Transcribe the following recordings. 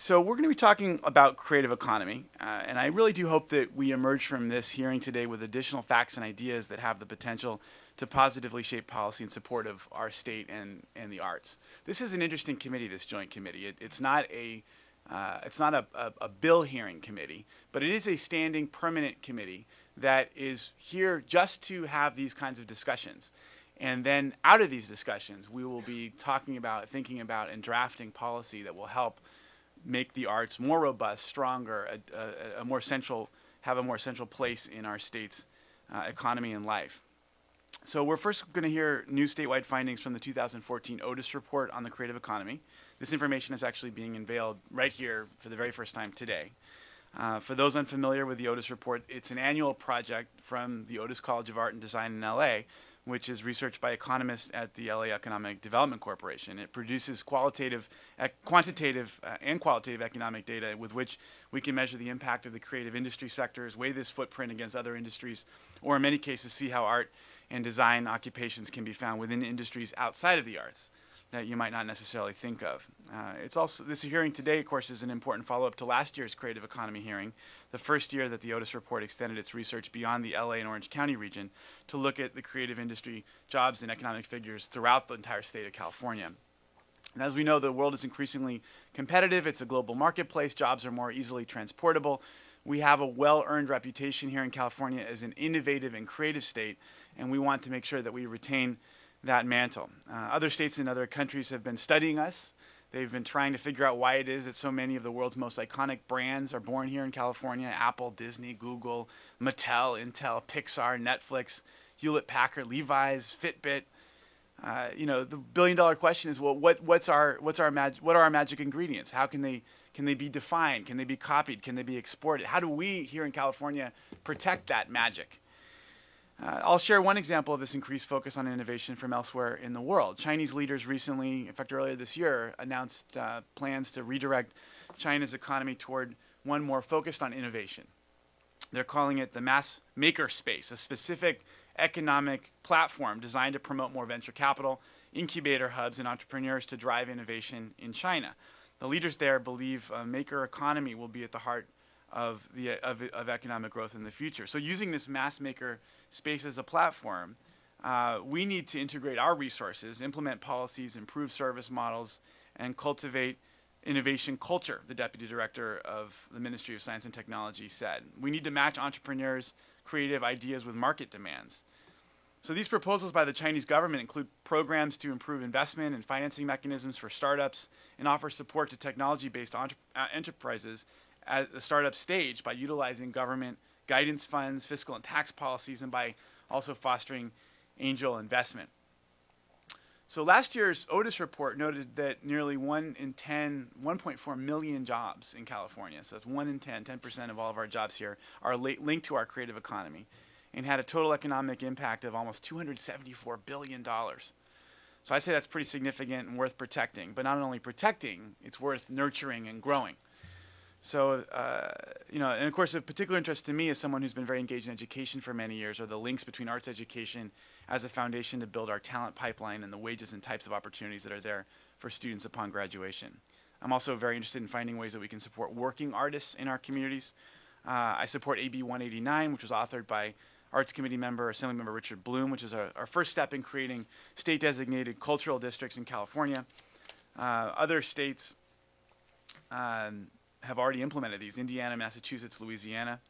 So we're going to be talking about creative economy, and I really do hope that we emerge from this hearing today with additional facts and ideas that have the potential to positively shape policy in support of our state and the arts. This is an interesting committee, this joint committee. It's not a bill hearing committee, but it is a standing permanent committee that is here just to have these kinds of discussions. And then out of these discussions, we will be talking about, thinking about, and drafting policy that will help make the arts more robust, stronger, a more central, have a more central place in our state's economy and life. So we're first going to hear new statewide findings from the 2014 Otis report on the creative economy. This information is actually being unveiled right here for the very first time today. For those unfamiliar with the Otis report, it's an annual project from the Otis College of Art and Design in LA, which is researched by economists at the LA Economic Development Corporation. It produces quantitative and qualitative economic data with which we can measure the impact of the creative industry sectors, weigh this footprint against other industries, or in many cases see how art and design occupations can be found within industries outside of the arts that you might not necessarily think of. It's also, this hearing today, of course, is an important follow-up to last year's creative economy hearing, the first year that the Otis report extended its research beyond the LA and Orange County region to look at the creative industry jobs and economic figures throughout the entire state of California. And as we know, the world is increasingly competitive. It's a global marketplace. Jobs are more easily transportable. We have a well-earned reputation here in California as an innovative and creative state, and we want to make sure that we retain that mantle. Other states and other countries have been studying us. They've been trying to figure out why it is that so many of the world's most iconic brands are born here in California: Apple, Disney, Google, Mattel, Intel, Pixar, Netflix, Hewlett-Packard, Levi's, Fitbit. The billion-dollar question is, well, what are our magic ingredients? How can they be defined? Can they be copied? Can they be exported? How do we here in California protect that magic? I'll share one example of this increased focus on innovation from elsewhere in the world. Chinese leaders recently, in fact earlier this year, announced plans to redirect China's economy toward one more focused on innovation. They're calling it the mass maker space, a specific economic platform designed to promote more venture capital, incubator hubs, and entrepreneurs to drive innovation in China. The leaders there believe a maker economy will be at the heart of economic growth in the future. So using this mass maker space as a platform, we need to integrate our resources, implement policies, improve service models, and cultivate innovation culture, the deputy director of the Ministry of Science and Technology said. We need to match entrepreneurs' creative ideas with market demands. So these proposals by the Chinese government include programs to improve investment and financing mechanisms for startups and offer support to technology-based enterprises at the startup stage by utilizing government guidance funds, fiscal and tax policies, and by also fostering angel investment. So last year's Otis report noted that nearly 1 in 10, 1.4 million jobs in California, so that's 1 in 10, 10% of all of our jobs here, are linked to our creative economy, and had a total economic impact of almost $274 billion. So I say that's pretty significant and worth protecting, but not only protecting, it's worth nurturing and growing. So, and of course, of particular interest to me as someone who's been very engaged in education for many years are the links between arts education as a foundation to build our talent pipeline and the wages and types of opportunities that are there for students upon graduation. I'm also very interested in finding ways that we can support working artists in our communities. I support AB 189, which was authored by Arts Committee member, Assemblymember Richard Bloom, which is our first step in creating state-designated cultural districts in California. Other states have already implemented these: Indiana, Massachusetts, Louisiana.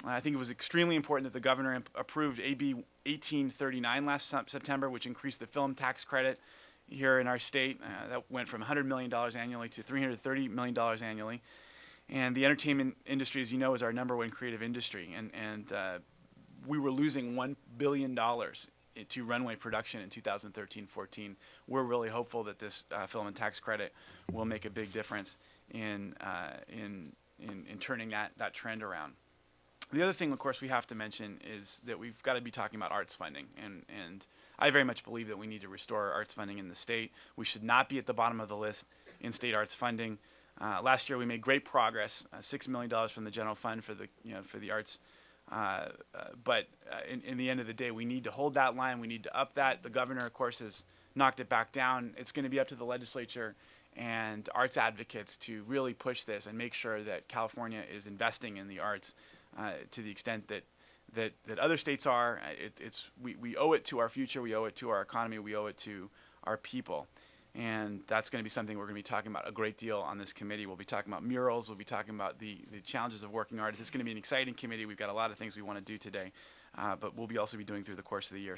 I think it was extremely important that the governor approved AB 1839 last September, which increased the film tax credit here in our state. That went from $100 million annually to $330 million annually. And the entertainment industry, as you know, is our #1 creative industry. And we were losing $1 billion to runway production in 2013-14. We're really hopeful that this film and tax credit will make a big difference in turning that trend around. The other thing, of course, we have to mention is that we've got to be talking about arts funding, and I very much believe that we need to restore arts funding in the state. We should not be at the bottom of the list in state arts funding. Last year we made great progress, $6 million from the general fund for the arts. But in the end of the day, we need to hold that line. We need to up that. The governor, of course, has knocked it back down. It's going to be up to the legislature and arts advocates to really push this and make sure that California is investing in the arts to the extent that other states are. We owe it to our future, we owe it to our economy, we owe it to our people. And that's going to be something we're going to be talking about a great deal on this committee. We'll be talking about murals. We'll be talking about the challenges of working artists. It's going to be an exciting committee. We've got a lot of things we want to do today, but we'll be also be doing through the course of the year.